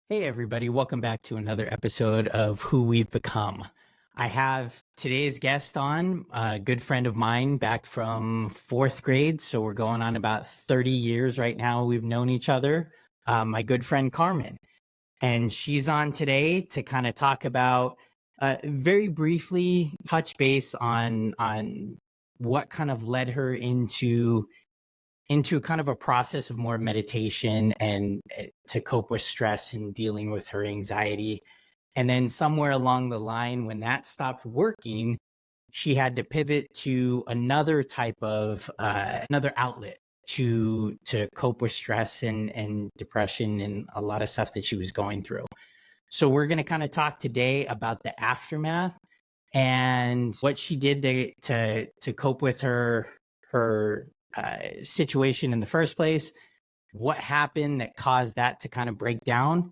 Hey, everybody. Welcome back to another episode of Who We've Become. I have today's guest on, a good friend of mine back from fourth grade. So we're going on about 30 years right now. We've known each other. My good friend Carmen. And she's on today to kind of talk about, very briefly, touch base on what kind of led her into kind of a process of more meditation and to cope with stress and dealing with her anxiety. And then somewhere along the line, when that stopped working, she had to pivot to another type of another outlet to cope with stress and depression and a lot of stuff that she was going through. So we're going to kind of talk today about the aftermath and what she did to cope with her situation in the first place, what happened that caused that to kind of break down,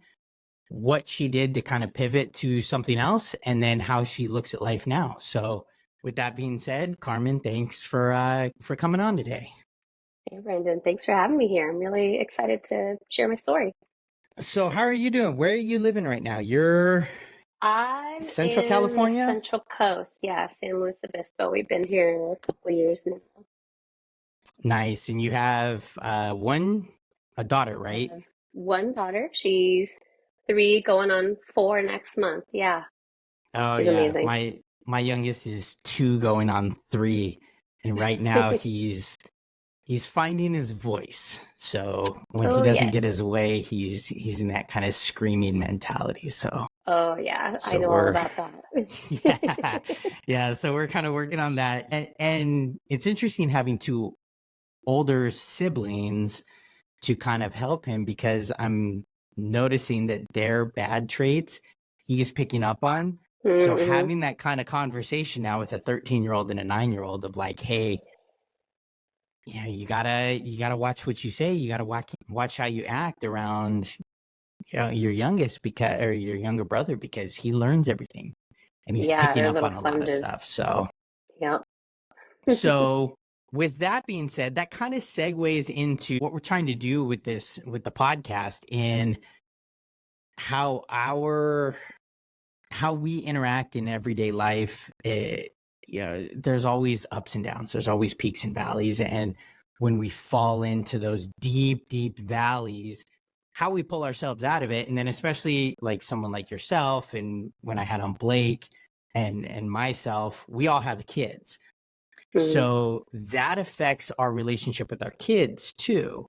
what she did to kind of pivot to something else, and then how she looks at life now. So with that being said, Carmen, thanks for coming on today. Hey, Brandon, thanks for having me here. I'm really excited to share my story. So how are you doing? Where are you living right now? You're I'm Central in the California? Central Coast. Yeah, San Luis Obispo. We've been here a couple years now. Nice. And you have a daughter, I right? have one daughter. She's 3 going on 4 next month. Yeah, Oh she's yeah. amazing. My youngest is 2 going on 3. And right now he's finding his voice. So when he Oh, doesn't get yes. his way, he's in that kind of screaming mentality. So Oh, yeah. I so know all we're about that. yeah. Yeah, so we're kind of working on that. And it's interesting having 2 older siblings to kind of help him because I'm noticing that their bad traits he's picking up on. So Mm-hmm. having that kind of conversation now with a 13-year-old and a 9-year-old of like, hey, yeah, you gotta watch what you say. You gotta watch how you act around your youngest because or your younger brother because he learns everything and he's Yeah, picking they're up little on a lot of sponges. stuff. So Yep. so with that being said, that kind of segues into what we're trying to do with the podcast and how how we interact in everyday life. There's always ups and downs. There's always peaks and valleys. And when we fall into those deep, deep valleys, how we pull ourselves out of it. And then especially like someone like yourself, and when I had on Blake and myself, we all have kids. Mm, So that affects our relationship with our kids too.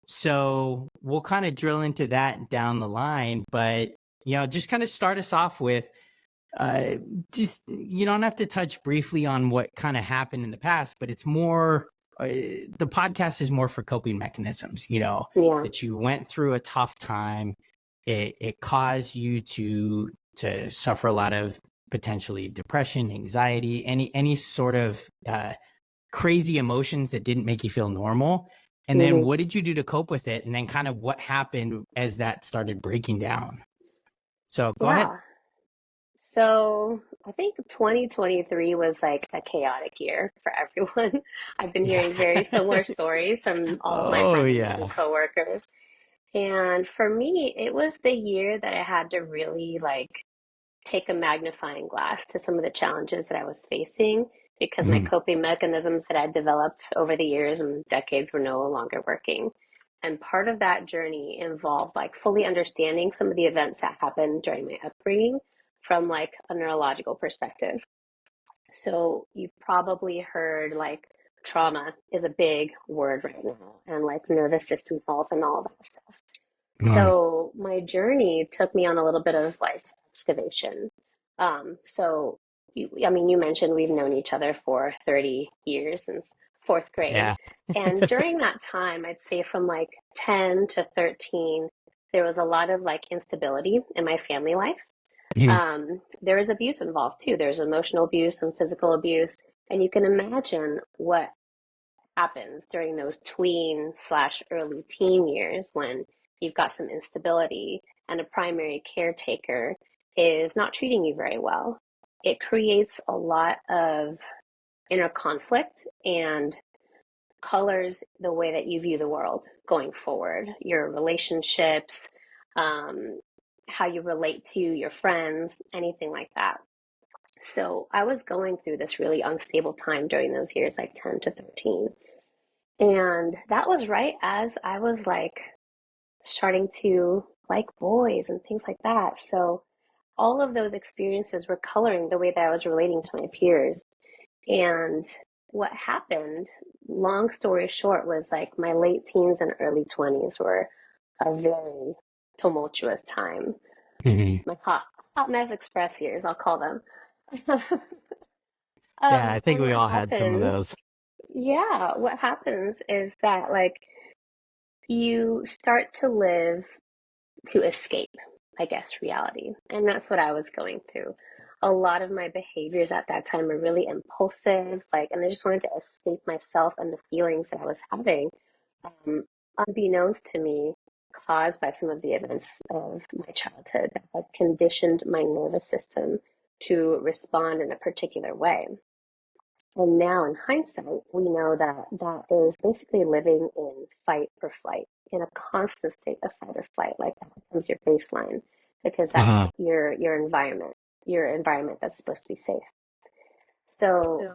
So we'll kind of drill into that down the line, but just kind of start us off with uh, just you don't have to touch briefly on what kind of happened in the past, but it's more the podcast is more for coping mechanisms. yeah. That you went through a tough time, it caused you to suffer a lot of potentially depression, anxiety, any sort of crazy emotions that didn't make you feel normal. And then Hmm. what did you do to cope with it? And then kind of what happened as that started breaking down. So go ahead. Yeah. So I think 2023 was like a chaotic year for everyone. I've been Yeah. hearing very similar stories from all of my Oh friends yeah. and coworkers. And for me, it was the year that I had to really like take a magnifying glass to some of the challenges that I was facing because my Mhm. coping mechanisms that I'd developed over the years and decades were no longer working. And part of that journey involved like fully understanding some of the events that happened during my upbringing from like a neurological perspective. So you've probably heard like trauma is a big word right now and like nervous system health and all that stuff. Uh, So my journey took me on a little bit of like excavation. I mean, you mentioned we've known each other for 30 years since fourth grade. yeah. And during that time, I'd say from like 10 to 13, there was a lot of like instability in my family life. Mhm. There is abuse involved too. There's emotional abuse and physical abuse. And you can imagine what happens during those tween slash early teen years when you've got some instability and a primary caretaker is not treating you very well. It creates a lot of inner conflict and colors the way that you view the world going forward, your relationships, um, how you relate to your friends, anything like that. So I was going through this really unstable time during those years, like 10 to 13. And that was right as I was like starting to like boys and things like that. So all of those experiences were coloring the way that I was relating to my peers. And what happened, long story short, was like my late teens and early 20s were a very tumultuous time. Hmm. My hot mess express years, I'll call them. Yeah, I think And we what all had some of happens, those. yeah, what happens is that like you start to live to escape, I guess, reality. And that's what I was going through. A lot of my behaviors at that time were really impulsive, like, and I just wanted to escape myself and the feelings that I was having, um, unbeknownst to me, caused by some of the events of my childhood that had conditioned my nervous system to respond in a particular way. And now, in hindsight, we know that that is basically living in fight or flight, in a constant state of fight or flight. Like that becomes your baseline because that's Uh-huh. your environment that's supposed to be safe. So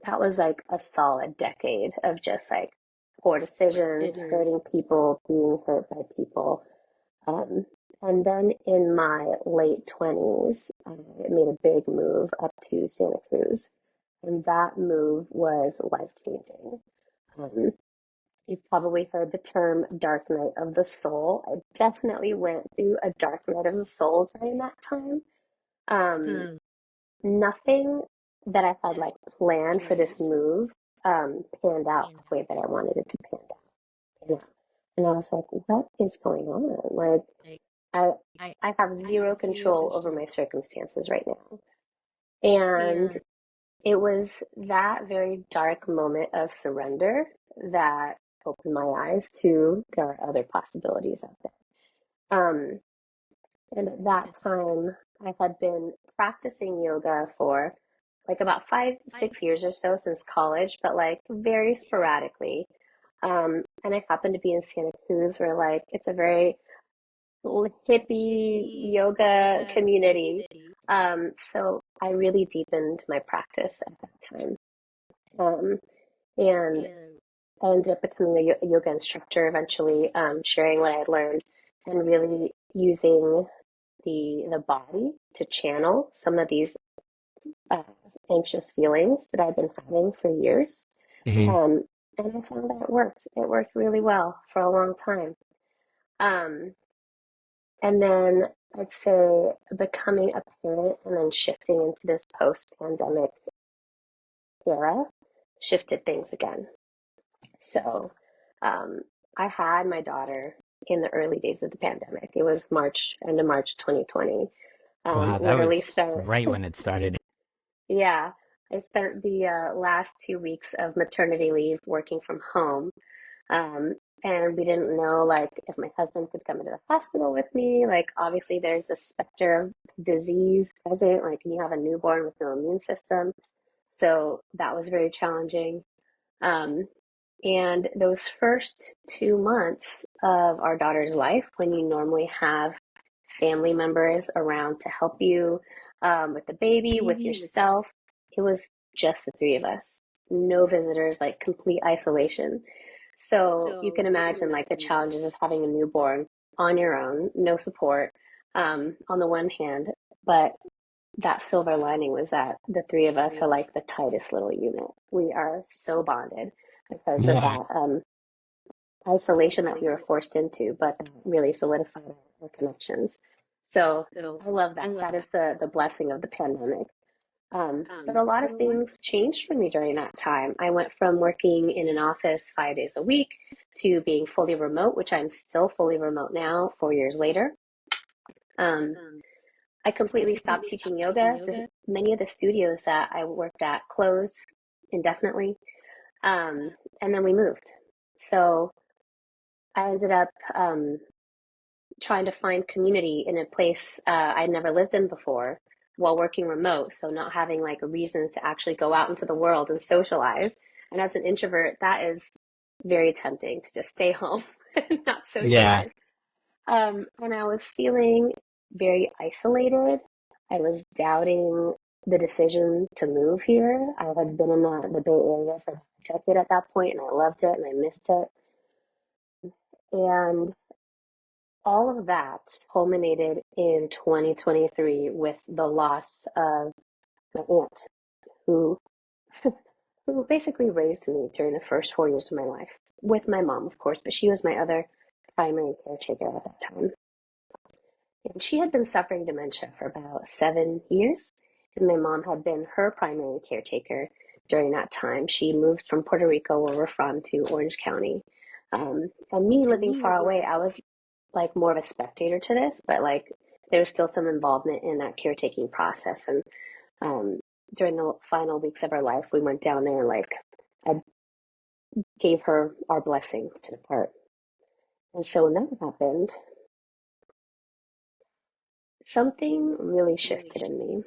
that was like a solid decade of just like poor decisions, hurting people, being hurt by people. Um, and then in my late 20s, I made a big move up to Santa Cruz. And that move was life changing. Um, you've probably heard the term dark night of the soul. I definitely went through a dark night of the soul during that time. Um, nothing that I had like planned for this move panned out the way that I wanted it to pan out. You know? And I was like, what is going on? Like, I I have zero control over my circumstances right now. And it was that very dark moment of surrender that opened my eyes to there are other possibilities out there. And at that time, I had been practicing yoga for like about 5, 6 years or so since college, but like very sporadically. And I happened to be in Santa Cruz where like it's a very hippie yoga community. So I really deepened my practice at that time. Um, and I ended up becoming a yoga instructor eventually, sharing what I had learned and really using the body to channel some of these uh, anxious feelings that I've been having for years. Hmm. Um, and I found that it worked. It worked really well for a long time. Um, and then I'd say becoming a parent and then shifting into this post-pandemic era shifted things again. So um, I had my daughter in the early days of the pandemic. It was March, end of March 2020. Wow, that Literally was spent, right when it started. yeah, I spent the last 2 weeks of maternity leave working from home. Um, and we didn't know like if my husband could come into the hospital with me. Like obviously there's the specter of disease present, like when you have a newborn with no immune system. So that was very challenging. Um, and those first 2 months of our daughter's life, when you normally have family members around to help you with the baby, with yourself, it was just the three of us. No visitors, like complete isolation. So you can imagine like the challenges of having a newborn on your own, no support on the one hand, but that silver lining was that the three of us are like the tightest little unit. We are so bonded because of Yeah. that isolation that we were forced into, but that really solidified our connections. So I love that. That is the blessing of the pandemic. But a lot of things changed for me during that time. I went from working in an office 5 days a week to being fully remote, which I'm still fully remote now, 4 years later. Um, I completely stopped teaching yoga. Many of the studios that I worked at closed indefinitely. And then we moved. So I ended up trying to find community in a place I'd never lived in before while working remote. So not having like reasons to actually go out into the world and socialize. And as an introvert, that is very tempting to just stay home and not Yeah. socialize. And I was feeling very isolated. I was doubting the decision to move here. I had been in the Bay Area for a decade at that point, and I loved it and I missed it. And all of that culminated in 2023 with the loss of my aunt, who who basically raised me during the first 4 years of my life, with my mom, of course, but she was my other primary caretaker at that time. And she had been suffering dementia for about 7 years, and my mom had been her primary caretaker during that time. She moved from Puerto Rico, where we're from, to Orange County. And me living far away, I was like more of a spectator to this, but like there was still some involvement in that caretaking process. And um, during the final weeks of her life, we went down there and like I gave her our blessing to depart. And so when that happened, something really shifted in me.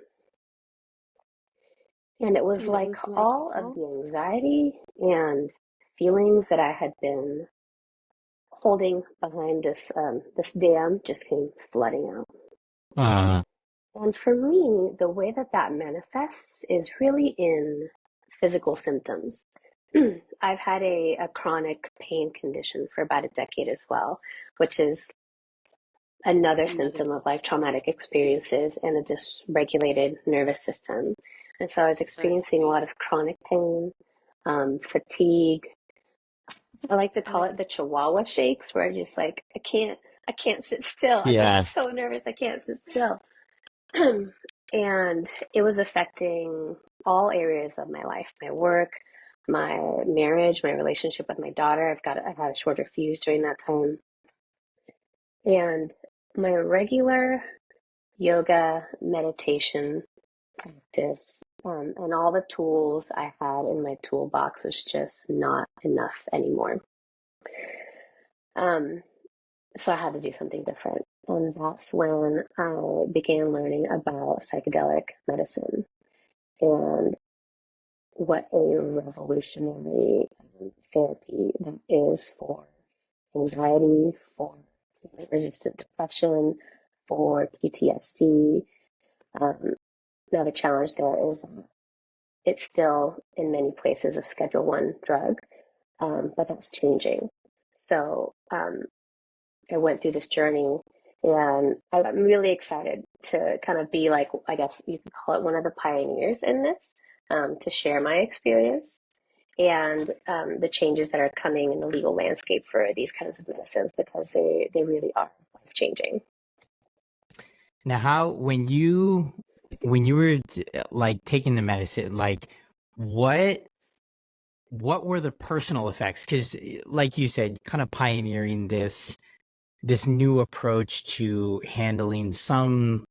And it was like all of the anxiety and feelings that I had been holding behind this dam just came flooding out. Uh, And for me, the way that that manifests is really in physical symptoms. I've had a chronic pain condition for about a decade as well, which is another symptom of like traumatic experiences and a dysregulated nervous system. And so I was experiencing a lot of chronic pain, fatigue. I like to call it the Chihuahua shakes, where I just like I can't sit still. I get yeah. so nervous, I can't sit still. And it was affecting all areas of my life, my work, my marriage, my relationship with my daughter. I had a shorter fuse during that time. And my regular yoga, meditation practice, and all the tools I had in my toolbox was just not enough anymore. Um, so I had to do something different. And that's when I began learning about psychedelic medicine and what a revolutionary therapy that is for anxiety, for resistant depression, for PTSD. Um, Now the challenge there is it's still in many places a Schedule 1 drug, but that's changing. So I went through this journey, and I'm really excited to kind of be like, I guess you could call it one of the pioneers in this, to share my experience and the changes that are coming in the legal landscape for these kinds of medicines, because they really are life changing. Now, how when you were like taking the medicine, like what what were the personal effects? Because, like you said, kind of pioneering this new approach to handling some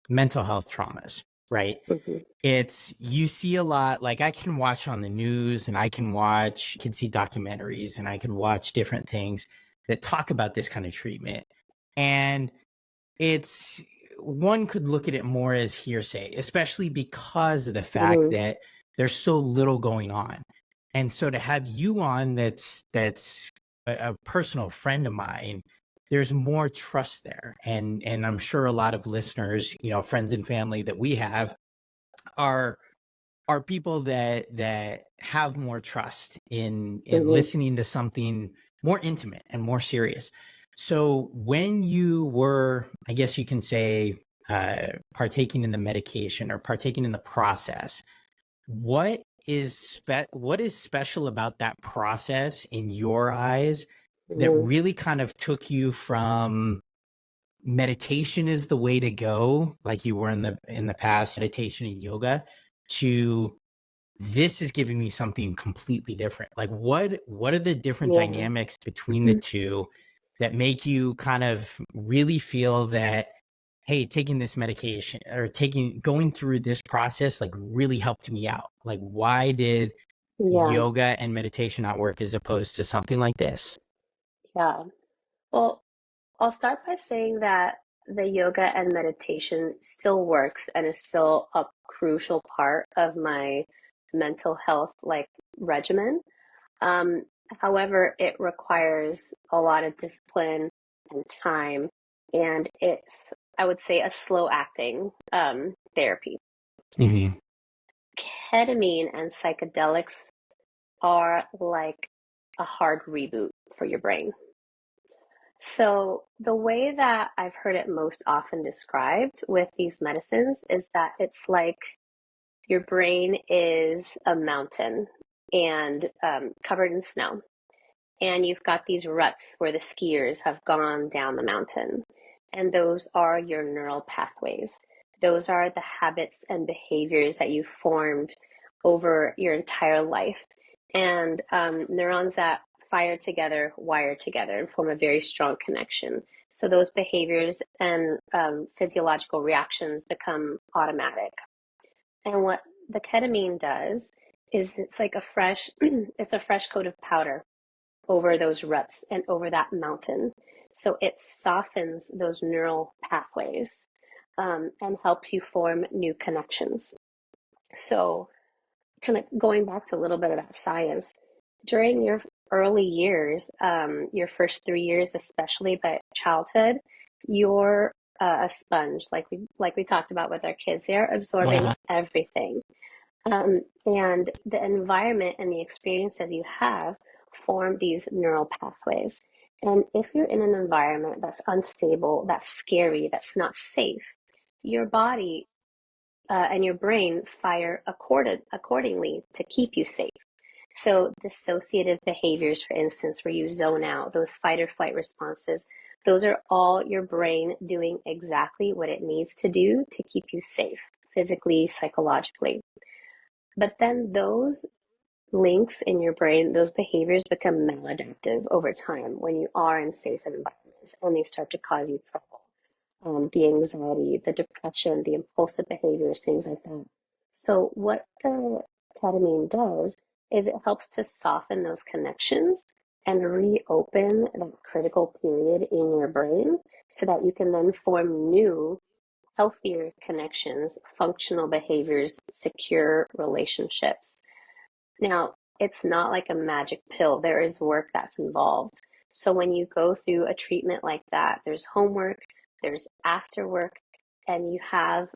mental health traumas, right? Hmm. It's you see a lot. Like I can watch on the news, and I can see documentaries, and I can watch different things that talk about this kind of treatment, and it's one could look at it more as hearsay, especially because of the fact Hmm. that there's so little going on. And so to have you on that's a personal friend of mine, there's more trust there. And I'm sure a lot of listeners, friends and family that we have are people that have more trust in Hmm. listening to something more intimate and more serious. So when you were, I guess you can say, partaking in the medication or partaking in the process, what what is special about that process in your eyes that Hmm. really kind of took you from meditation is the way to go, like you were in the past, meditation and yoga, to this is giving me something completely different. Like what are the different Yeah. dynamics between the two that make you kind of really feel that, hey, taking this medication or going through this process like really helped me out? Like why did Yeah. yoga and meditation not work as opposed to something like this? Yeah. Well, I'll start by saying that the yoga and meditation still works and is still a crucial part of my mental health like regimen. Um, However, it requires a lot of discipline and time. And it's, I would say, a slow acting therapy. Hmm. Ketamine and psychedelics are like a hard reboot for your brain. So, the way that I've heard it most often described with these medicines is that it's like your brain is a mountain and covered in snow. And you've got these ruts where the skiers have gone down the mountain. And those are your neural pathways. Those are the habits and behaviors that you formed over your entire life. And neurons that fire together, wire together, and form a very strong connection. So those behaviors and physiological reactions become automatic. And what the ketamine does is it's like a fresh, it's a fresh coat of powder over those ruts and over that mountain. So it softens those neural pathways and helps you form new connections. So, kind of going back to a little bit of that science, during your early years, your first 3 years especially, but childhood, you're a sponge, like we talked about with our kids. They're absorbing Uh-huh. everything. And the environment and the experiences you have form these neural pathways. And if you're in an environment that's unstable, that's scary, that's not safe, your body and your brain fire accordingly to keep you safe. So, dissociative behaviors, for instance, where you zone out, those fight or flight responses, those are all your brain doing exactly what it needs to do to keep you safe, physically, psychologically. But then those links in your brain, those behaviors become maladaptive over time when you are in safe environments and they start to cause you trouble. The anxiety, the depression, the impulsive behaviors, things like that. So, what the ketamine does is it helps to soften those connections and reopen that critical period in your brain so that you can then form new, healthier connections, functional behaviors, secure relationships. Now, it's not like a magic pill. There is work that's involved. So when you go through a treatment like that, there's homework, there's after work, and you have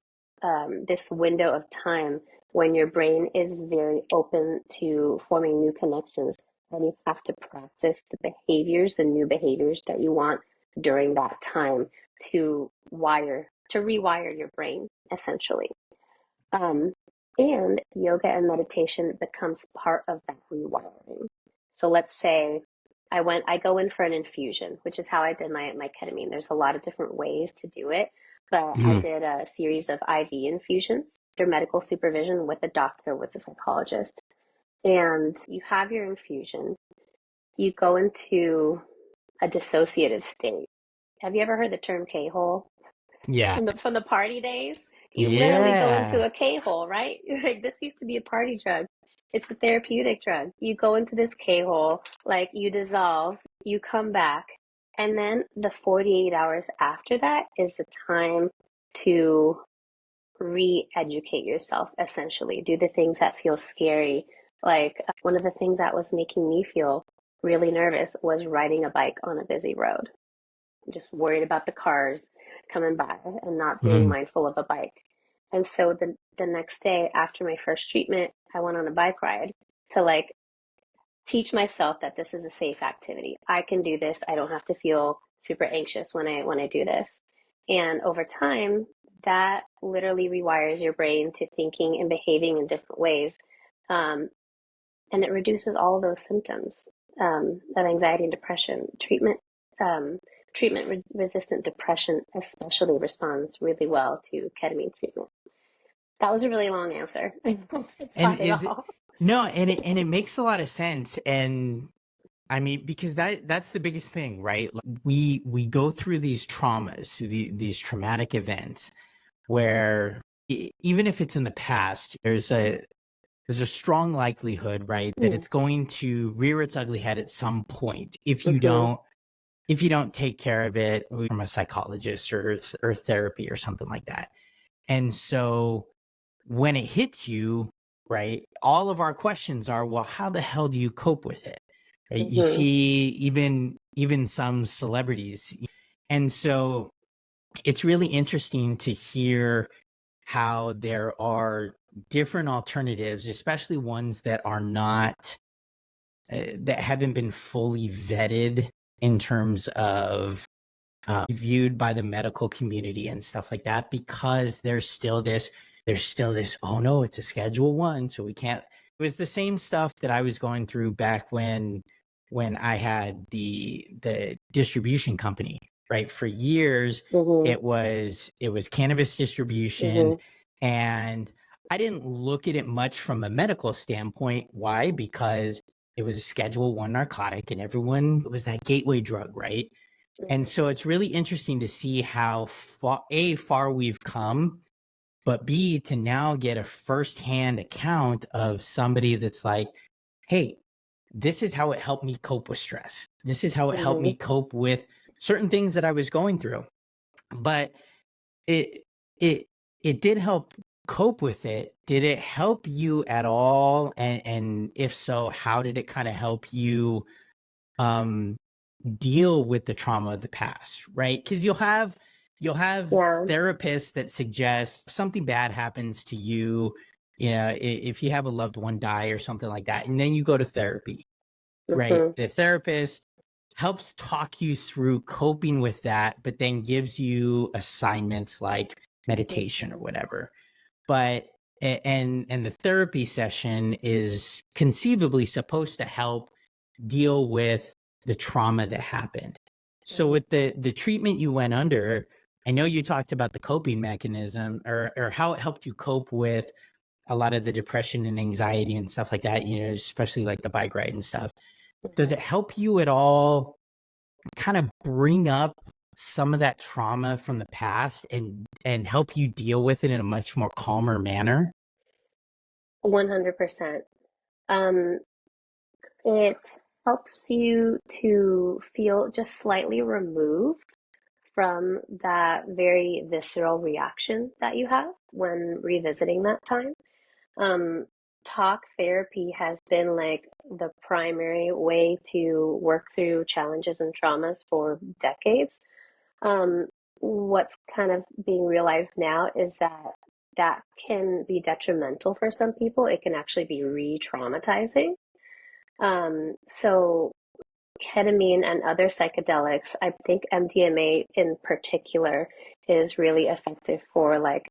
this window of time when your brain is very open to forming new connections, and you have to practice the behaviors, the new behaviors that you want during that time to rewire your brain, essentially. Um, and yoga and meditation becomes part of that rewiring. So let's say I go in for an infusion, which is how I did my ketamine. There's a lot of different ways to do it, but I Hmm. did a series of IV infusions under medical supervision with a doctor, with a psychologist. And you have your infusion, you go into a dissociative state. Have you ever heard the term K-hole? Yeah. From the party days. You literally go into Yeah. a K-hole, right? Like this used to be a party drug. It's a therapeutic drug. You go into this K-hole, like you dissolve, you come back, and then the 48 hours after that is the time to re-educate yourself, essentially. Do the things that feel scary. Like one of the things that was making me feel really nervous was riding a bike on a busy road. I'm just worried about the cars coming by and not being Mhm. mindful of a bike. And so the next day after my first treatment, I went on a bike ride to like teach myself that this is a safe activity. I can do this. I don't have to feel super anxious when I do this. And over time, that literally rewires your brain to thinking and behaving in different ways. Um, and it reduces all of those symptoms of anxiety and depression. Um, treatment resistant depression especially responds really well to ketamine treatment. That was a really long answer. I know it's And not at is it all. no, and it makes a lot of sense. And I mean, because that's the biggest thing, right? Like, we go through these traumas, these traumatic events where even if it's in the past, there's a strong likelihood, right, that Mm, it's going to rear its ugly head at some point hmm if you don't take care of it from a psychologist or therapy or something like that. And so when it hits you, right, all of our questions are, well, how the hell do you cope with it? Right? You hmm see, even some celebrities. And so it's really interesting to hear how there are different alternatives, especially ones that are not, that haven't been fully vetted in terms of viewed by the medical community and stuff like that, because there's still this, oh no, it's a Schedule 1, so we can't. It was the same stuff that I was going through back when I had the distribution company, right? For years, Mm-hmm. it was cannabis distribution, Mm-hmm. and I didn't look at it much from a medical standpoint. Why? Because it was a Schedule 1 narcotic, and everyone, it was that gateway drug, right? And so it's really interesting to see how far we've come, but B, to now get a firsthand account of somebody that's like, hey, this is how it helped me cope with stress. This is how it helped Mm-hmm. me cope with certain things that I was going through. But it it it did help cope with it. Did it help you at all? And if so, how did it kind of help you um deal with the trauma of the past, right? Because you'll have Yeah. therapists that suggest something bad happens to you, if you have a loved one die or something like that, and then you go to therapy, right? Mm-hmm. The therapist helps talk you through coping with that, but then gives you assignments like meditation or whatever. But and the therapy session is conceivably supposed to help deal with the trauma that happened. So Mm-hmm. with the treatment you went under, I know you talked about the coping mechanism, or how it helped you cope with a lot of the depression and anxiety and stuff like that, especially like the bike ride and stuff. Does it help you at all kind of bring up some of that trauma from the past and help you deal with it in a much more calmer manner? 100%. Um, it helps you to feel just slightly removed from that very visceral reaction that you have when revisiting that time. Um, Talk therapy has been like the primary way to work through challenges and traumas for decades. Um, what's kind of being realized now is that that can be detrimental for some people. It can actually be re-traumatizing. So ketamine and other psychedelics, I think MDMA in particular is really effective for like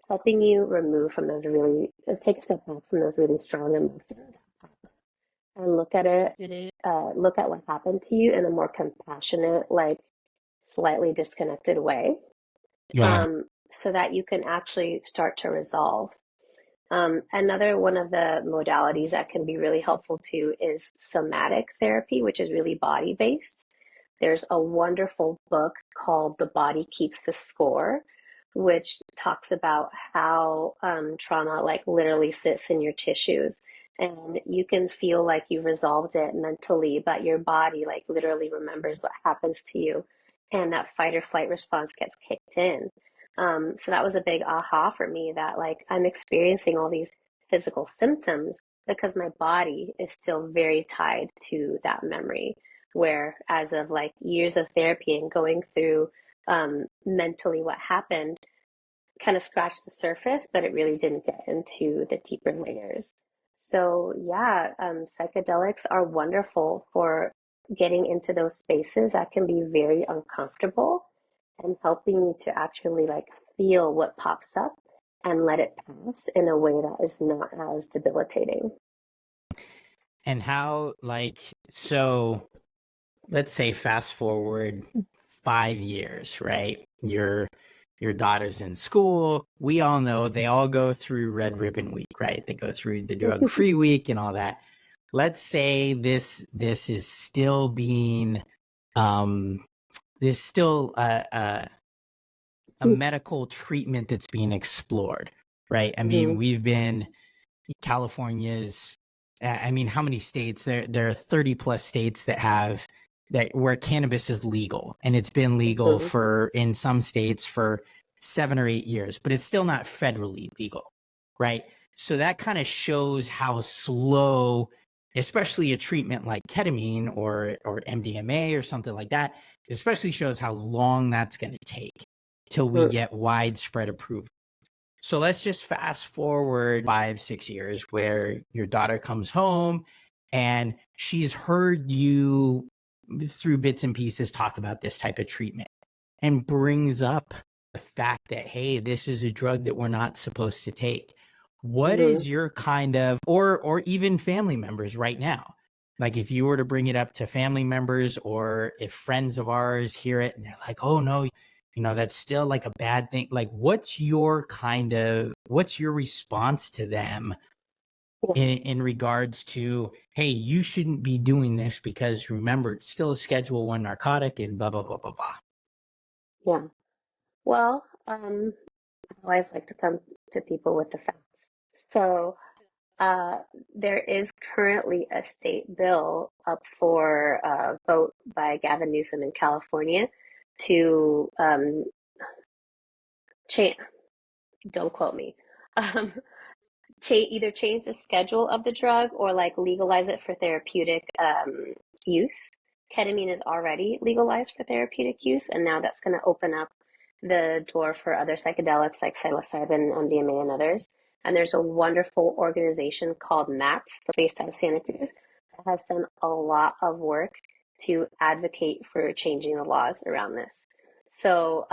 helping you remove from those really, take a step back from those really strong emotions and look at it, look at what happened to you in a more compassionate, like slightly disconnected way, Yeah. so that you can actually start to resolve. Another one of the modalities that can be really helpful too is somatic therapy, which is really body based. There's a wonderful book called The Body Keeps the Score, which talks about how trauma like literally sits in your tissues. And you can feel like you resolved it mentally, but your body like literally remembers what happens to you. And that fight or flight response gets kicked in. So that was a big aha for me that like I'm experiencing all these physical symptoms because my body is still very tied to that memory. Where as of like years of therapy and going through mentally what happened, kind of scratched the surface, but it really didn't get into the deeper layers. So yeah, psychedelics are wonderful for getting into those spaces that can be very uncomfortable and helping you to actually like feel what pops up and let it pass in a way that is not as debilitating. And how, like, so let's say fast forward 5 years, right? Your daughter's in school. We all know they all go through Red Ribbon Week, right? They go through the drug free week and all that. Let's say this is still being there's still a medical treatment that's being explored, right? I mean, Mhm. we've been California's, I mean, how many states? There are 30 plus states that have that where cannabis is legal, and it's been legal Mhm. for in some states for 7 or 8 years, but it's still not federally legal, right? So that kind of shows how slow, especially a treatment like ketamine or MDMA or something like that, especially shows how long that's going to take till we Mm-hmm. get widespread approval. So let's just fast forward 5-6 years where your daughter comes home and she's heard you through bits and pieces talk about this type of treatment and brings up the fact that, hey, this is a drug that we're not supposed to take. What Mm-hmm. is your kind of, or even family members right now? Like if you were to bring it up to family members or if friends of ours hear it and they're like, oh no, that's still like a bad thing. Like what's your response to them Yeah. in regards to, hey, you shouldn't be doing this because remember, it's still a Schedule 1 narcotic and blah, blah, blah, blah, blah. Yeah. Well, I always like to come to people with the facts. So, uh, there is currently a state bill up for a vote by Gavin Newsom in California to change. Don't quote me. Um, either change the schedule of the drug or like legalize it for therapeutic use. Ketamine is already legalized for therapeutic use, and now that's going to open up the door for other psychedelics like psilocybin, MDMA, and others. And there's a wonderful organization called MAPS, based out of Santa Cruz, that has done a lot of work to advocate for changing the laws around this. So,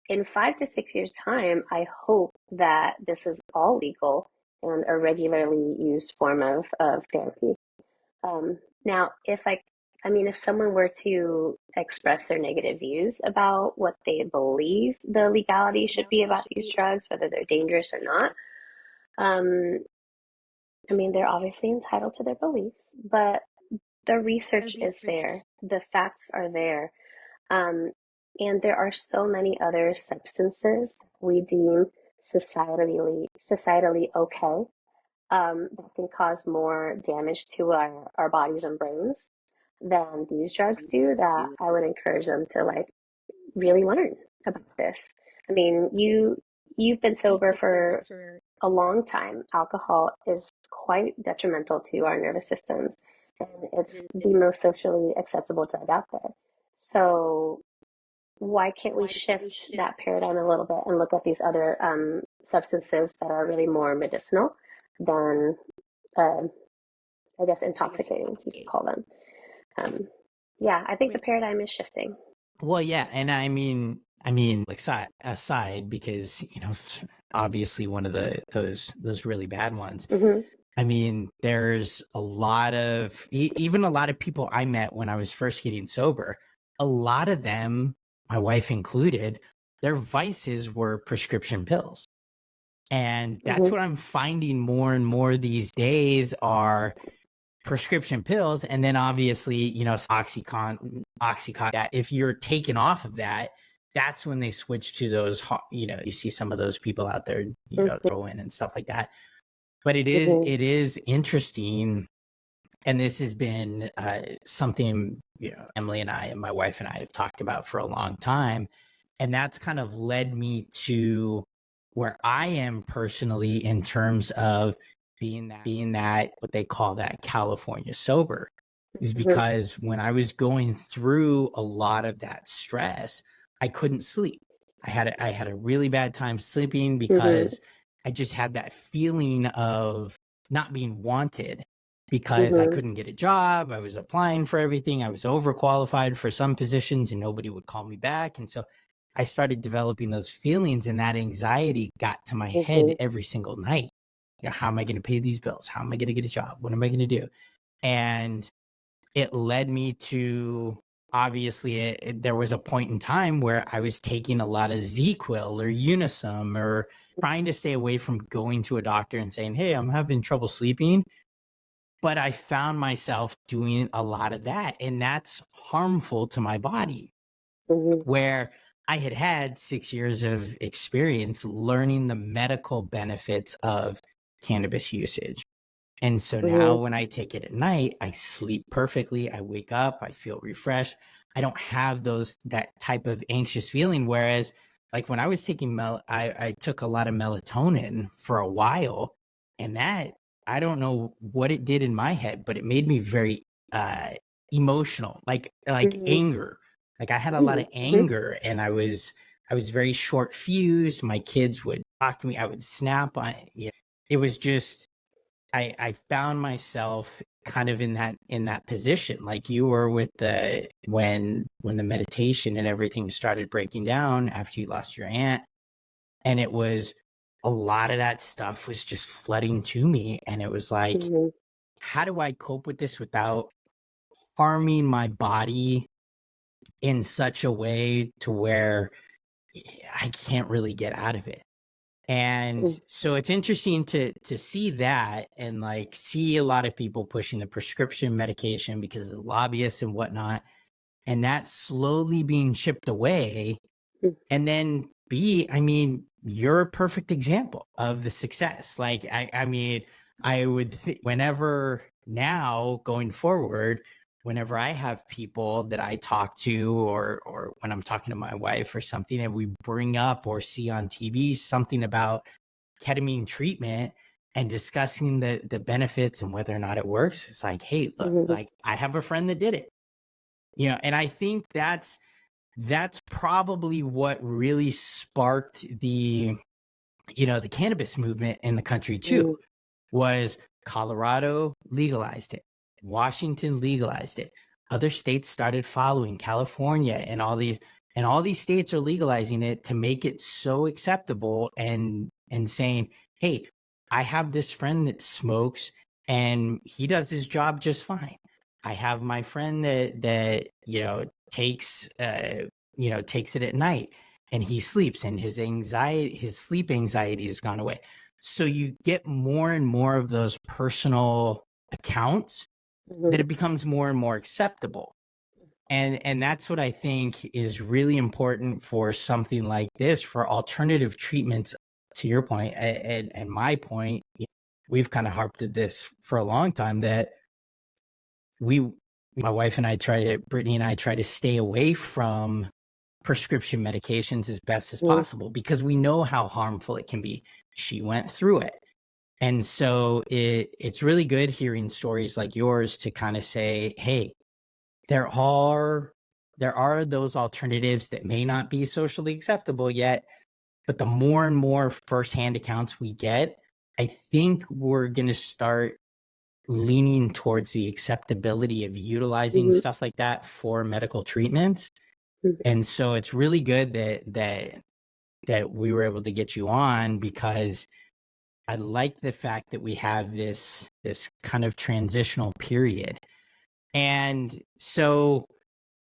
in 5 to 6 years' time, I hope that this is all legal and a regularly used form of therapy. Now, if someone were to express their negative views about what they believe the legality should be about these drugs, whether they're dangerous or not, um, they're obviously entitled to their beliefs, but the research is there, the facts are there, um, and there are so many other substances that we deem societally okay, that can cause more damage to our bodies and brains than these drugs do, that I would encourage them to like really learn about this. I mean, you've been sober for a long time. Alcohol is quite detrimental to our nervous systems, and it's the most socially acceptable drug out there. So why can't we shift that paradigm a little bit and look at these other substances that are really more medicinal than, uh, I guess, intoxicating, you could call them. Yeah, I think the paradigm is shifting. Well, yeah, and like aside because obviously one of those really bad ones. Hmm. There's a lot of even a lot of people I met when I was first getting sober. A lot of them, my wife included, their vices were prescription pills, and that's Hmm. what I'm finding more and more these days are prescription pills. And then obviously, Oxycontin, that if you're taken off of that, that's when they switch to those, you see some of those people out there, Hmm. throw in and stuff like that. But it is, Hmm. it is interesting. And this has been something, Emily and I and my wife and I have talked about for a long time. And that's kind of led me to where I am personally in terms of being that what they call that California sober, is Hmm. because when I was going through a lot of that stress, I couldn't sleep. I had a really bad time sleeping Hmm. because I just had that feeling of not being wanted, because I Hmm. couldn't get a job. I was applying for everything. I was overqualified for some positions and nobody would call me back. And so I started developing those feelings, and that anxiety got to my head Hmm. every single night. How am I going to pay these bills? How am I going to get a job? What am I going to do? And it led me to, obviously, there was a point in time where I was taking a lot of ZQuil or Unisum, or trying to stay away from going to a doctor and saying, hey, I'm having trouble sleeping. But I found myself doing a lot of that, and that's harmful to my body, Hmm. where I had 6 years of experience learning the medical benefits of cannabis usage. And so now Hmm. when I take it at night, I sleep perfectly. I wake up, I feel refreshed. I don't have that type of anxious feeling. Whereas like when I was taking I took a lot of melatonin for a while, and that, I don't know what it did in my head, but it made me very uh emotional, like Hmm. anger. Like I had a lot of Mm-hmm. anger, and I was very short fused. My kids would talk to me. I would snap on it. It was just I found myself kind of in that position like you were with the when the meditation and everything started breaking down after you lost your aunt, and it was a lot of that stuff was just flooding to me, and it was like, Mm-hmm. how do I cope with this without harming my body in such a way to where I can't really get out of it? And so it's interesting to see that and like see a lot of people pushing the prescription medication because of the lobbyists and whatnot, and that slowly being chipped away. Mm-hmm. And then B, I mean, you're a perfect example of the success. Like, I mean, I would whenever now going forward, whenever I have people that I talk to, or when I'm talking to my wife or something, and we bring up or see on TV something about ketamine treatment and discussing the benefits and whether or not it works, it's like, hey, look, Mm-hmm. like I have a friend that did it, and I think that's probably what really sparked the cannabis movement in the country too, was Colorado legalized it, Washington legalized it, other states started following, California and all these states are legalizing it to make it so acceptable, and saying, hey, I have this friend that smokes and he does his job just fine. I have my friend that takes it at night and he sleeps, and his sleep anxiety has gone away. So you get more and more of those personal accounts that Mm-hmm. it becomes more and more acceptable. And that's what I think is really important for something like this, for alternative treatments. To your point and my point, we've kind of harped at this for a long time that we my wife and Brittany and I try to stay away from prescription medications as best as Mm-hmm. possible because we know how harmful it can be. She went through it. And so it's really good hearing stories like yours to kind of say, hey, there are those alternatives that may not be socially acceptable yet, but the more and more firsthand accounts we get, I think we're going to start leaning towards the acceptability of utilizing Mm-hmm. stuff like that for medical treatments. And so it's really good that we were able to get you on, because I like the fact that we have this kind of transitional period. And so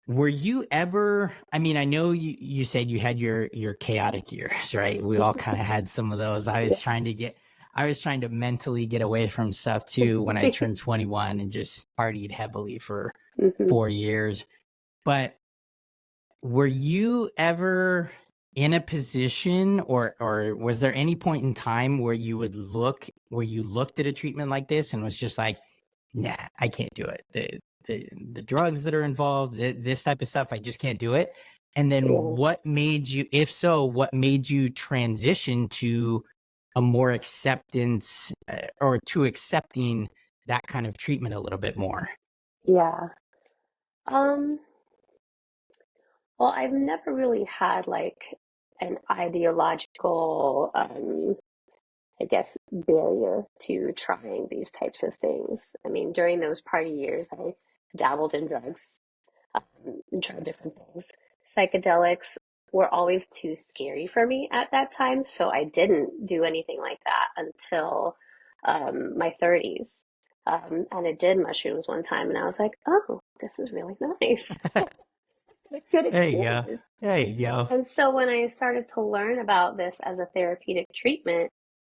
were you ever, I mean, I know you said you had your chaotic years, right? We all kind of had some of those. Yeah. I was trying to mentally get away from stuff too when I turned 21 and just partied heavily for Mm-hmm. 4 years. But were you ever in a position, or was there any point in time where where you looked at a treatment like this and was just like, nah, I can't do it. The drugs that are involved, this type of stuff, I just can't do it. And then Yeah. what made you, if so, what made you transition to a more acceptance, or to accepting that kind of treatment a little bit more? Yeah. Um, well, I've never really had like an ideological, I guess, barrier to trying these types of things. I mean, during those party years, I dabbled in drugs, and tried different things. Psychedelics were always too scary for me at that time, so I didn't do anything like that until my 30s. And I did mushrooms one time, and I was like, oh, this is really nice. A good There you go. experience. There you go. And so when I started to learn about this as a therapeutic treatment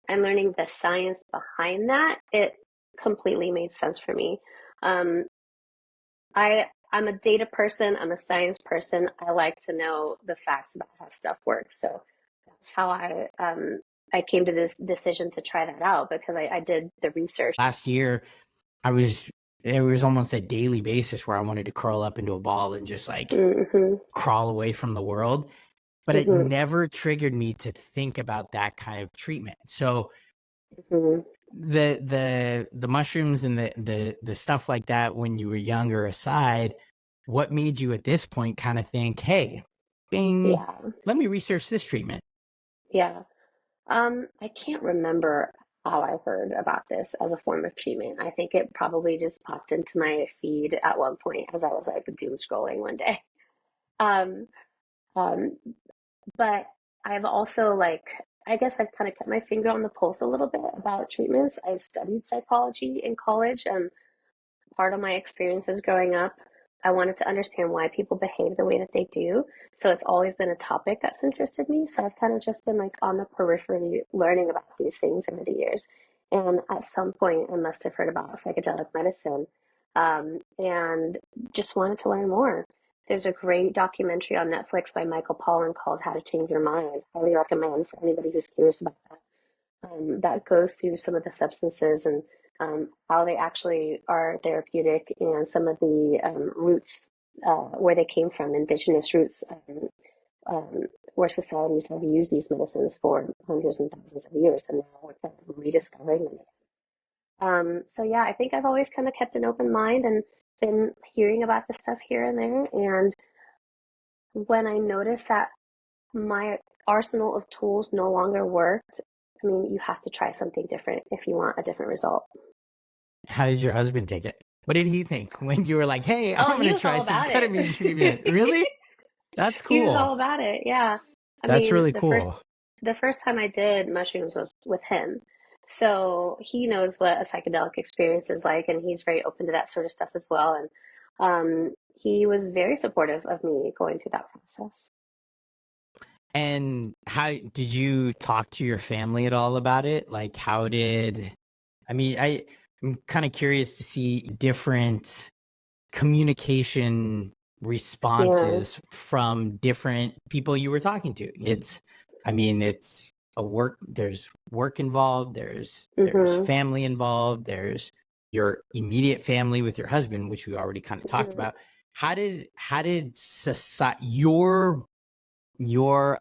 and learning the science behind that, it completely made sense for me. Um, I'm a data person, I'm a science person. I like to know the facts about how stuff works. So that's how I came to this decision to try that out, because I did the research. Last year, I was it was almost a daily basis where I wanted to curl up into a ball and just like Hmm. crawl away from the world, but it Hmm. never triggered me to think about that kind of treatment. So Hmm. the mushrooms and the stuff like that when you were younger aside, what made you at this point kind of think, hey, bing, Yeah, let me research this treatment? yeah. I can't remember how I heard about this as a form of treatment. I think it probably just popped into my feed at one point as I was like doom scrolling one day. Um, um, but I've also like, I guess I've kind of kept my finger on the pulse a little bit about treatments. I studied psychology in college, and part of my experiences growing up, I wanted to understand why people behave the way that they do. So it's always been a topic that's interested me. So I've kind of just been like on the periphery learning about these things over the years. And at some point, I must have heard about psychedelic medicine, and just wanted to learn more. There's a great documentary on Netflix by Michael Pollan called How to Change Your Mind. Highly recommend for anybody who's curious about that. That goes through some of the substances and how they actually are therapeutic and some of the roots where they came from, indigenous roots, um, where societies have used these medicines for hundreds and thousands of years, and now we're kind of rediscovering them. So yeah, I think I've always kind of kept an open mind and been hearing about this stuff here and there. And when I noticed that my arsenal of tools no longer worked, I mean, you have to try something different if you want a different result. How did your husband take it? What did he think when you were like, hey, I'm Oh, going he to was try all some about ketamine treatment? it. Really? That's He was all cool. about it. Yeah. I That's mean, really cool. the first time I did mushrooms was with him. So he knows what a psychedelic experience is like, and he's very open to that sort of stuff as well. And he was very supportive of me going through that process. And how did you talk to your family at all about it? Like, how did, I mean, I'm kind of curious to see different communication Yeah. responses from different people you were talking to. I mean, it's there's work involved, there's Hmm. family involved, there's your immediate family with your husband, which we already kind of talked Hmm. about. How did society, your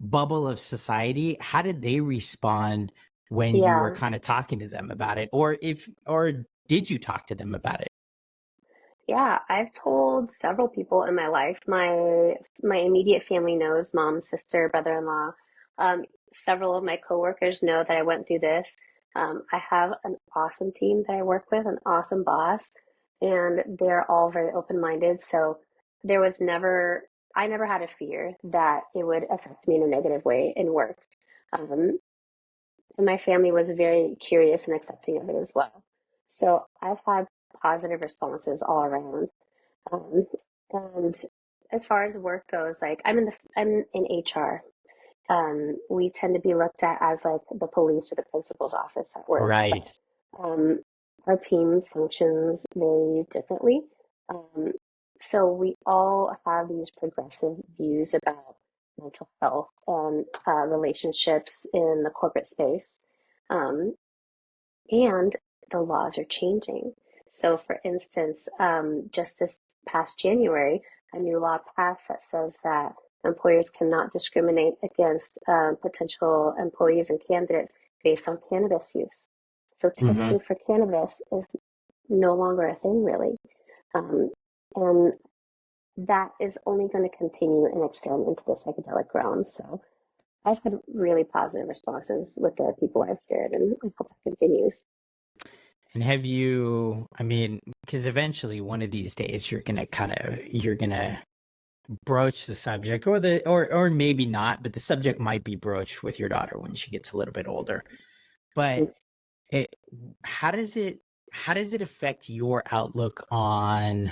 bubble of society, how did they respond when you were Yeah. kind of talking to them about it, or did you talk to them about it? Yeah, I've told several people in my life. My immediate family knows, mom, sister, brother-in-law. Several of my coworkers know that I went through this. I have an awesome team that I work with, an awesome boss, and they're all very open-minded. So there was never, I never had a fear that it would affect me in a negative way in work. Um, and my family was very curious and accepting of it as well. So I've had positive responses all around. Um, and as far as work goes, like I'm in HR. We tend to be looked at as like the police or the principal's office at work, but Right. um, our team functions very differently. Um, so we all have these progressive views about mental health and relationships in the corporate space. Um, and the laws are changing. So, for instance, just this past January, a new law passed that says that employers cannot discriminate against potential employees and candidates based on cannabis use. So, Hmm. testing for cannabis is no longer a thing, really. Um, and that is only going to continue and extend into the psychedelic realm. So, I've had really positive responses with the people I've shared, and I hope that continues. And have you, I mean, because eventually one of these days you're gonna broach the subject, or maybe not, but the subject might be broached with your daughter when she gets a little bit older. But it, how does it how does it affect your outlook on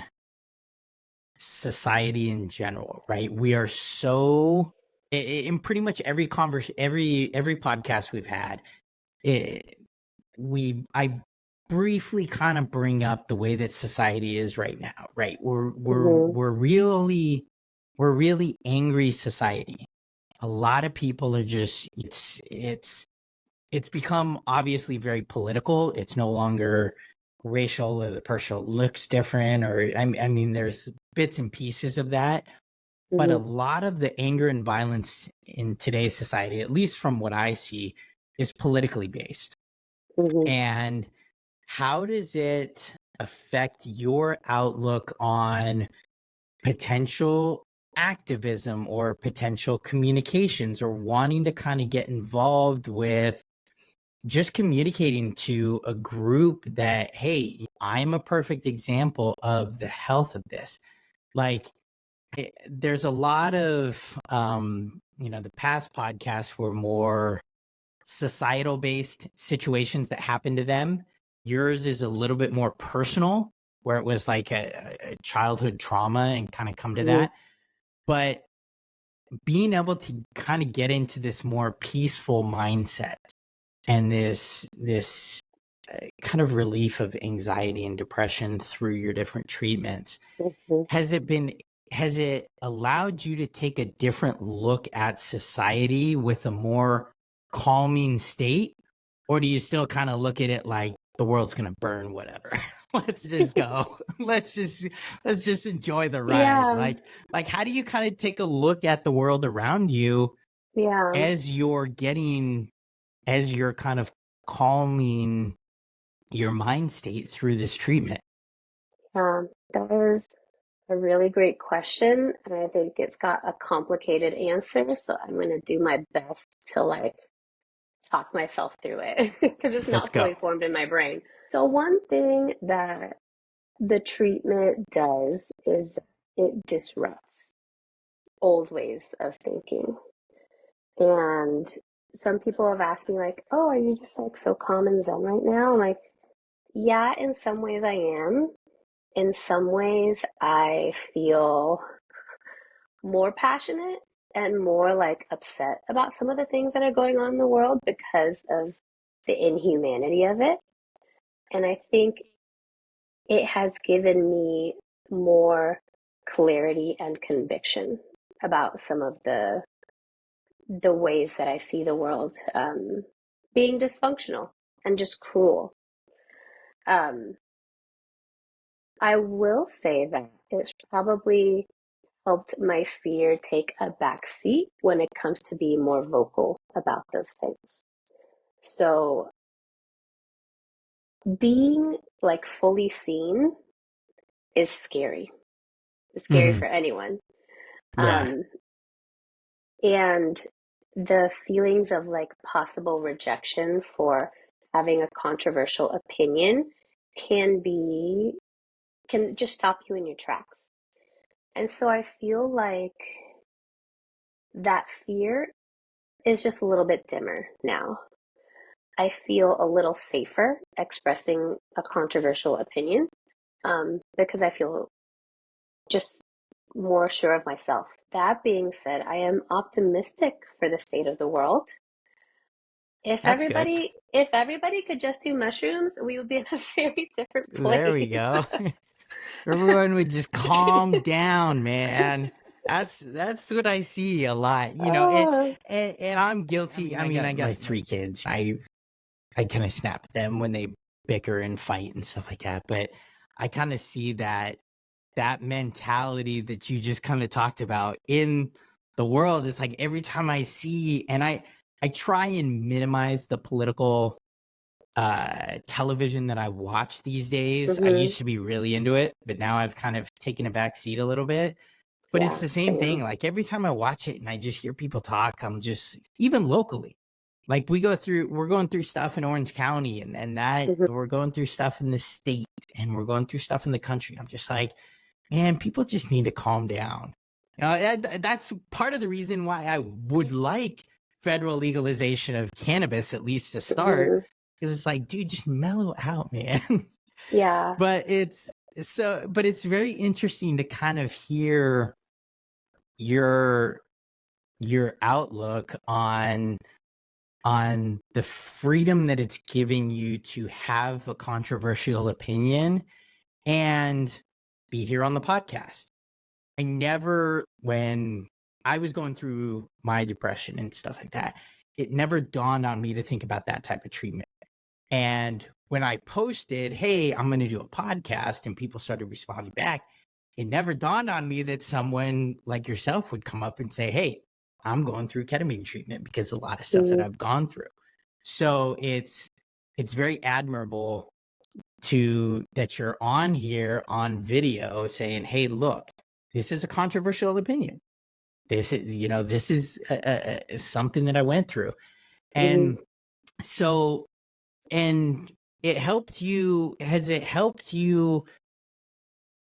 society in general, right? We are so in pretty much every every podcast we've had, it, I briefly kind of bring up the way that society is right now, right? Mhm. We're really angry society. A lot of people are just it's become obviously very political. It's no longer racial, or the person looks different, or I mean there's bits and pieces of that, but a Mhm. lot of the anger and violence in today's society, at least from what I see, is politically based. Mhm. And how does it affect your outlook on potential activism or potential communications or wanting to kind of get involved with just communicating to a group that, hey, I'm a perfect example of the health of this? Like, there's a lot of, the past podcasts were more societal based situations that happened to them. Yours is a little bit more personal, where it was like a childhood trauma and kind of come to Mhm. that. But being able to kind of get into this more peaceful mindset and this kind of relief of anxiety and depression through your different treatments, Mhm. has it allowed you to take a different look at society with a more calming state? Or do you still kind of look at it like the world's gonna burn, whatever? Let's just go. Let's just enjoy the ride. Yeah, Like how do you kind of take a look at the world around you yeah, as you're kind of calming your mind state through this treatment? yeah. That is a really great question, and I think it's got a complicated answer, so I'm going to do my best to like talk myself through it because it's Let's not go. fully formed in my brain. So one thing that the treatment does is it disrupts old ways of thinking. And some people have asked me like, "Oh, are you just like so calm and zen right now?" I'm like, "Yeah, in some ways I am. In some ways I feel more passionate and more like upset about some of the things that are going on in the world because of the inhumanity of it. And I think it has given me more clarity and conviction about some of the ways that I see the world being dysfunctional and just cruel. Um, I will say that it's probably helped my fear take a back seat when it comes to being more vocal about those things. So being like fully seen is scary. It's scary Mhm. for anyone. Yeah, Um, and the feelings of like possible rejection for having a controversial opinion can be, can just stop you in your tracks. And so I feel like that fear is just a little bit dimmer now. I feel a little safer expressing a controversial opinion because I feel just more sure of myself. That being said, I am optimistic for the state of the world. that's good. If everybody could just do mushrooms, we would be in a very different There we place. go. Everyone would just calm down, man. That's what I see a lot. Oh, And I'm guilty. I got my three kids. I kind of snap at them when they bicker and fight and stuff like that. But I kind of see that mentality that you just kind of talked about in the world. It's like every time I see, and I try and minimize the political television that I watch these days. I mm-hmm. used to be really into it, but now I've kind of taken a back seat a little bit. But it's Yeah, the same same. thing. Like every time I watch it and I just hear people talk, I'm just even locally. Like we're going through stuff in Orange County and that Mm-hmm. we're going through stuff in the state and we're going through stuff in the country. I'm just like, man, people just need to calm down. That's part of the reason why I would like federal legalization of cannabis, at least to start, Mm-hmm. because it's like, dude, just mellow out, man. Yeah. But it's very interesting to kind of hear your outlook on the freedom that it's giving you to have a controversial opinion and be here on the podcast. I never, when I was going through my depression and stuff like that, it never dawned on me to think about that type of treatment. And when I posted, hey, I'm going to do a podcast, and people started responding back, it never dawned on me that someone like yourself would come up and say, hey, I'm going through ketamine treatment because of a lot of stuff that Mm-hmm. I've gone through. So it's very admirable that you're on here on video saying, hey, look, this is a controversial opinion. This is, this is something that I went through. Hmm. And so, and has it helped you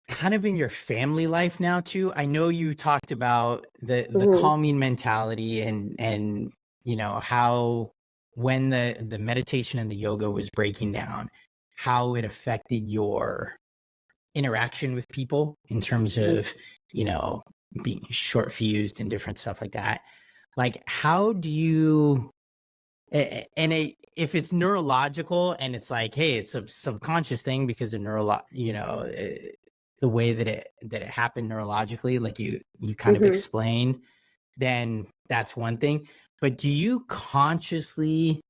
kind of in your family life now too? I know you talked about the Hmm. calming mentality and how when the meditation and the yoga was breaking down, how it affected your interaction with people in terms of, you know, being short fused and different stuff like that. Like, how do you, if it's neurological and it's like, hey, it's a subconscious thing because of the way that it happened neurologically, like you kind of Hmm. explained, then that's one thing. But do you consciously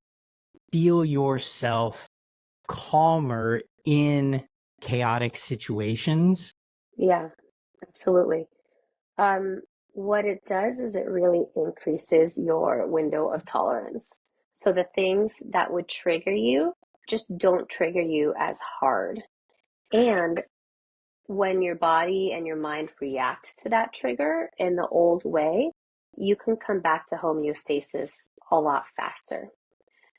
feel yourself calmer in chaotic situations? Yeah, absolutely. Um, what it does is it really increases your window of tolerance. So the things that would trigger you just don't trigger you as hard. And when your body and your mind react to that trigger in the old way, you can come back to homeostasis a lot faster.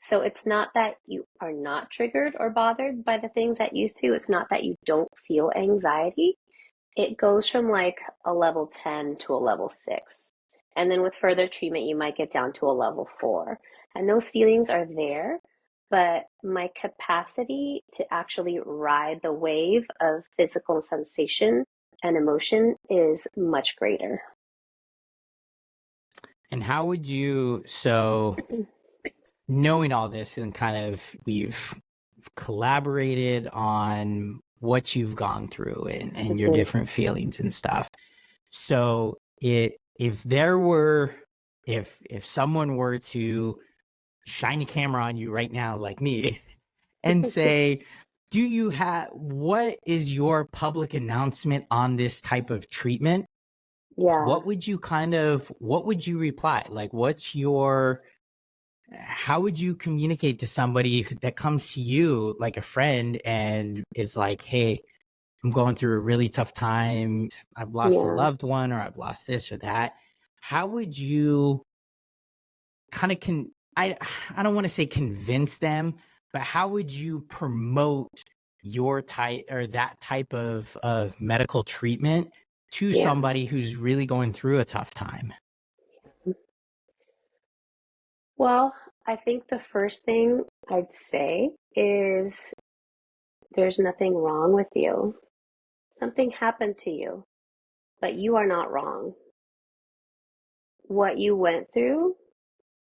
So it's not that you are not triggered or bothered by the things that used to. It's not that you don't feel anxiety. It goes from like a level 10 to a level 6. And then with further treatment, you might get down to a level 4. And those feelings are there, but my capacity to actually ride the wave of physical sensation and emotion is much greater. And how would you, so knowing all this and kind of we've collaborated on what you've gone through and your Mhm. different feelings and stuff. So if there were, if someone were to shine a camera on you right now, like me, and say, do you have, what is your public announcement on this type of treatment? Yeah, What would you reply? Like, how would you communicate to somebody that comes to you like a friend and is like, hey, I'm going through a really tough time. I've lost a yeah, loved one or I've lost this or that. How would you kind of I don't want to say convince them, but how would you promote your type or that type of medical treatment to yeah. somebody who's really going through a tough time? Well, I think the first thing I'd say is there's nothing wrong with you. Something happened to you, but you are not wrong. What you went through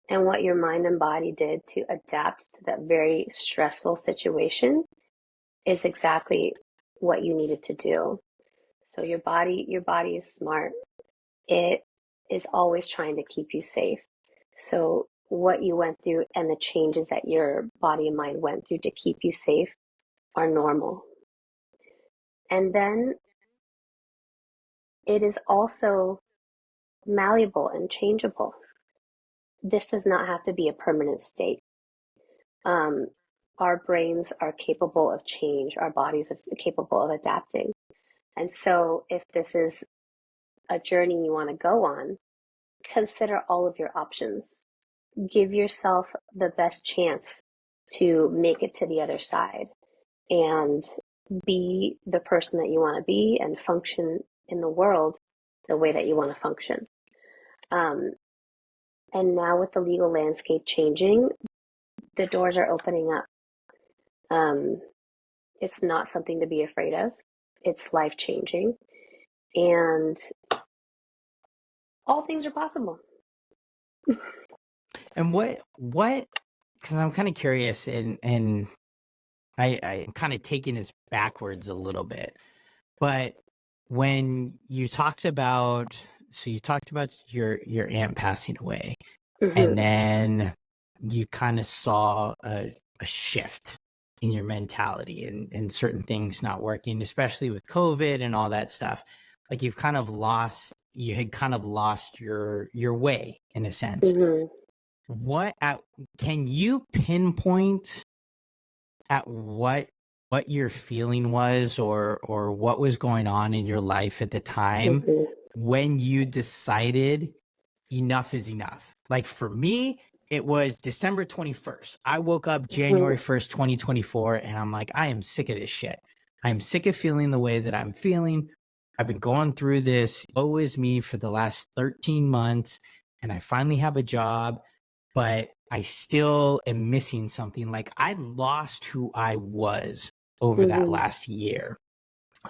and what your mind and body did to adapt to that very stressful situation is exactly what you needed to do. So your body is smart. It is always trying to keep you safe. So what you went through and the changes that your body and mind went through to keep you safe are normal. And then it is also malleable and changeable. This does not have to be a permanent state. Um, our brains are capable of change, our bodies are capable of adapting. And so, if this is a journey you want to go on, consider all of your options. Give yourself the best chance to make it to the other side and be the person that you want to be and function in the world the way that you want to function. Um, and now, with the legal landscape changing, the doors are opening up. Um, it's not something to be afraid of. It's life changing, and all things are possible. And what because I'm kind of curious and I'm kind of taking this backwards a little bit. But when you talked about, so you talked about your aunt passing away, and Hmm. then you kind of saw a shift in your mentality and certain things not working, especially with COVID and all that stuff. Like you had kind of lost your way in a sense. Hmm. What at, can you pinpoint at what what your feeling was or what was going on in your life at the time Mhm. when you decided enough is enough. Like for me, it was December 21st. I woke up Mhm. January 1st, 2024, and I'm like, I am sick of this shit. I am sick of feeling the way that I'm feeling. I've been going through this always me for the last 13 months, and I finally have a job, but I still am missing something. Like I lost who I was over that Mhm. last year.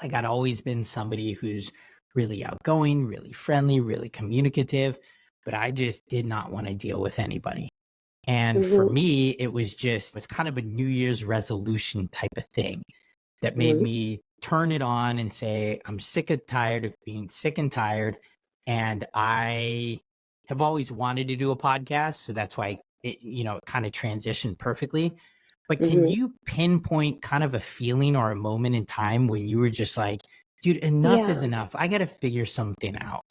Like I'd always been somebody who's really outgoing, really friendly, really communicative, but I just did not want to deal with anybody. And for Mhm. me, it was kind of a New Year's resolution type of thing that made Mhm. me turn it on and say, I'm sick and tired of being sick and tired. And I have always wanted to do a podcast. So that's why it kind of transitioned perfectly. But can Mhm. you pinpoint kind of a feeling or a moment in time when you were just like, dude, enough is Yeah. enough. I got to figure something out.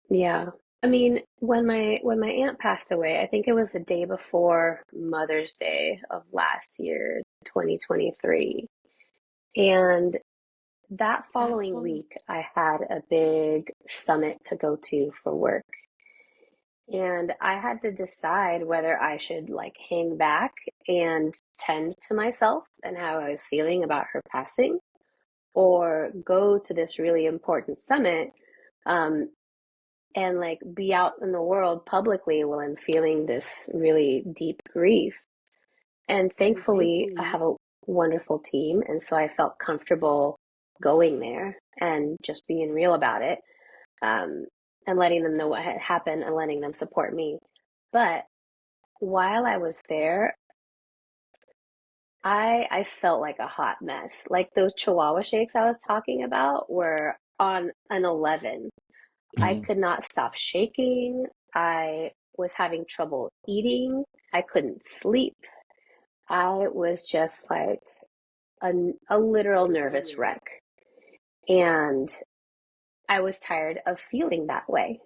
Yeah. I mean, when my aunt passed away, I think it was the day before Mother's Day of last year, 2023. And that following week, I had a big summit to go to for work. And I had to decide whether I should like hang back and tend to myself and how I was feeling about her passing, or go to this really important summit, um, and like be out in the world publicly while I'm feeling this really deep grief. And thankfully, I have a wonderful team. And so I felt comfortable going there and just being real about it, um, and letting them know what had happened and letting them support me. But while I was there, I felt like a hot mess. Like those Chihuahua shakes I was talking about were on an 11. I Mm. could not stop shaking. I was having trouble eating. I couldn't sleep. I was just like a, a literal nervous wreck. And I was tired of feeling that way.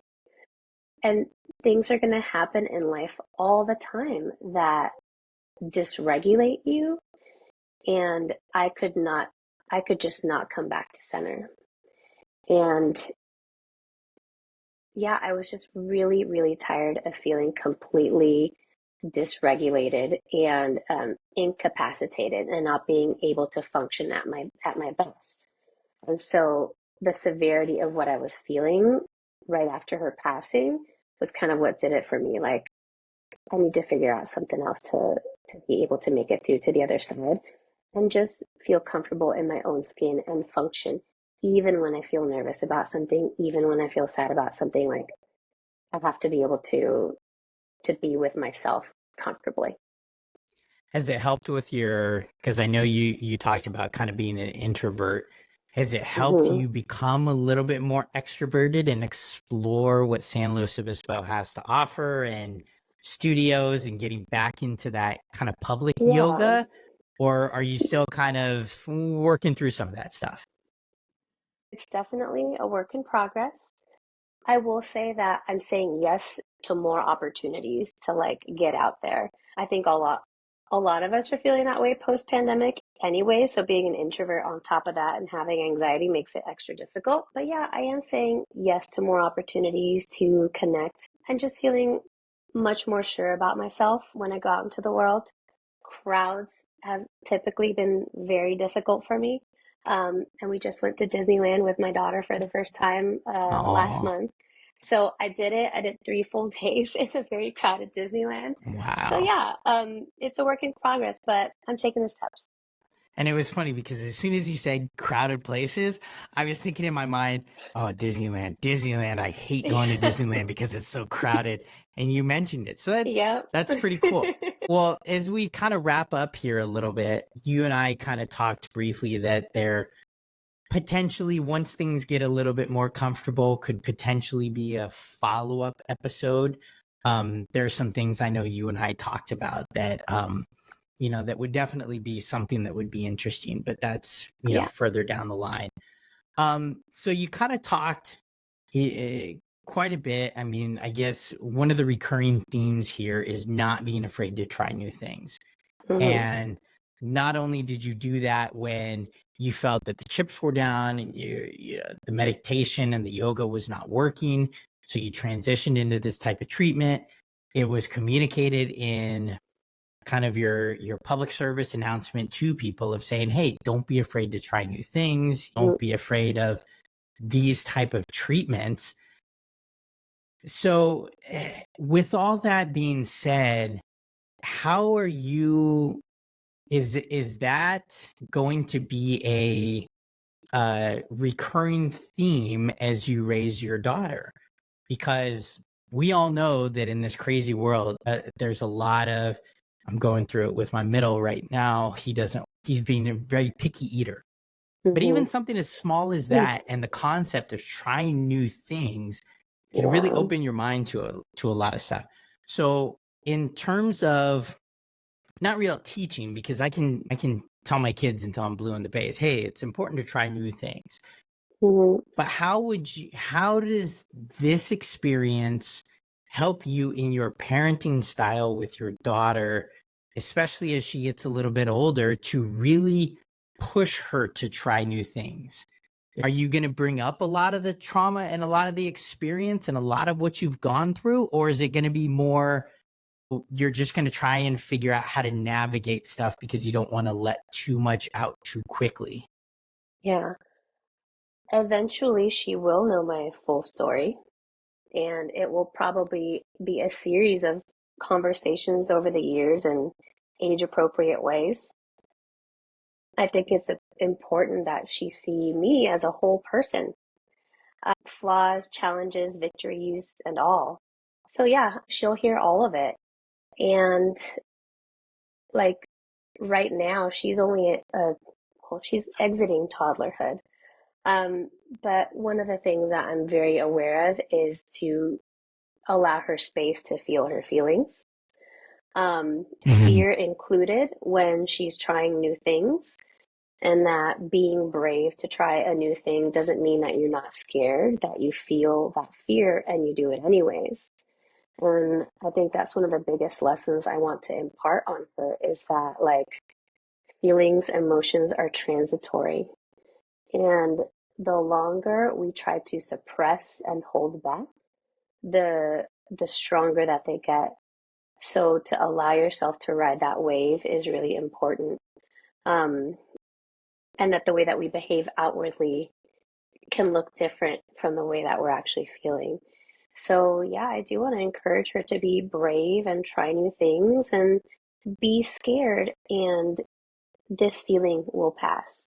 And things are going to happen in life all the time that dysregulate you. And I could just not come back to center. And yeah, I was just really, really tired of feeling completely dysregulated and incapacitated and not being able to function at my best. And so the severity of what I was feeling right after her passing was kind of what did it for me. Like I need to figure out something else to be able to make it through to the other side and just feel comfortable in my own skin and function even when I feel nervous about something, even when I feel sad about something. Like I have to be able to be with myself comfortably. Has it helped with because I know you talked about kind of being an introvert. Has it helped Hmm. you become a little bit more extroverted and explore what San Luis Obispo has to offer and studios and getting back into that kind of public Yeah, yoga? Or are you still kind of working through some of that stuff? it's definitely a work in progress. I will say that I'm saying yes to more opportunities to like get out there. I think a lot of us are feeling that way post pandemic anyway, so being an introvert on top of that and having anxiety makes it extra difficult. But yeah, I am saying yes to more opportunities to connect and just feeling much more sure about myself when I go out into the world. Crowds have typically been very difficult for me. And we just went to Disneyland with my daughter for the first time last Oh, month. So I did it. I did 3 full days in a very crowded Disneyland. So wow. yeah, it's a work in progress, but I'm taking the steps. And it was funny because as soon as you said crowded places, I was thinking in my mind, oh, Disneyland, Disneyland. I hate going to Disneyland because it's so crowded. And you mentioned it. So Yep. that's pretty cool. Well, as we kind of wrap up here a little bit, you and I kind of talked briefly that there potentially, once things get a little bit more comfortable, could potentially be a follow-up episode. There are some things I know you and I talked about that that would definitely be something that would be interesting, but that's Yeah. further down the line. So you kind of talked quite a bit. I mean, I guess one of the recurring themes here is not being afraid to try new things. Hmm. And not only did you do that when you felt that the chips were down and the meditation and the yoga was not working, so you transitioned into this type of treatment. It was communicated in kind of your public service announcement to people of saying, hey, don't be afraid to try new things. Don't be afraid of these type of treatments. So with all that being said, how are you, is that going to be a recurring theme as you raise your daughter? Because we all know that in this crazy world, there's a lot of, I'm going through it with my middle right now. He's being a very picky eater. But even Mm-hmm. something as small as that and the concept of trying new things can really Yeah. open your mind to a lot of stuff. So in terms of not real teaching, because I can tell my kids until I'm blue in the face, hey, it's important to try new things. Mm-hmm. But how does this experience help you in your parenting style with your daughter, especially as she gets a little bit older, to really push her to try new things? Are you going to bring up a lot of the trauma and a lot of the experience and a lot of what you've gone through? Or is it going to be more, you're just going to try and figure out how to navigate stuff because you don't want to let too much out too quickly? Yeah. Eventually, she will know my full story, and it will probably be a series of conversations over the years in age appropriate ways. I think it's important that she see me as a whole person, flaws, challenges, victories, and all. So, yeah, she'll hear all of it. And like right now, she's only well, she's exiting toddlerhood. Um, but one of the things that I'm very aware of is to allow her space to feel her feelings, Mhm. fear included when she's trying new things, and that being brave to try a new thing doesn't mean that you're not scared, that you feel that fear and you do it anyways. And I think that's one of the biggest lessons I want to impart on her is that, like, feelings, emotions are transitory. And the longer we try to suppress and hold back, the stronger that they get. So to allow yourself to ride that wave is really important. Um, and that the way that we behave outwardly can look different from the way that we're actually feeling. So, yeah, I do want to encourage her to be brave and try new things and be scared, and this feeling will pass.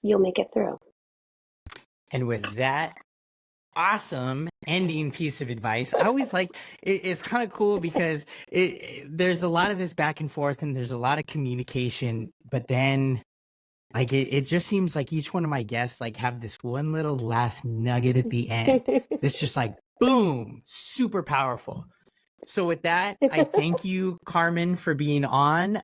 You'll make it through. And with that awesome ending piece of advice, I always like it's kind of cool because there's a lot of this back and forth and there's a lot of communication, but then like it just seems like each one of my guests like have this one little last nugget at the end that's just like boom, super powerful. So with that, I thank you, Carmen, for being on.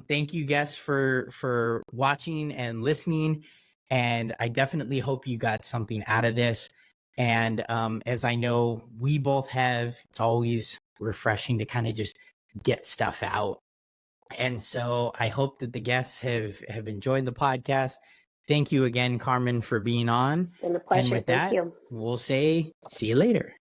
Thank you, guests, for watching and listening. And I definitely hope you got something out of this. And as I know we both have, it's always refreshing to kind of just get stuff out. And so I hope that the guests have enjoyed the podcast. Thank you again, Carmen, for being on. It's been a And pleasure. with Thank that, you. we'll say see you later.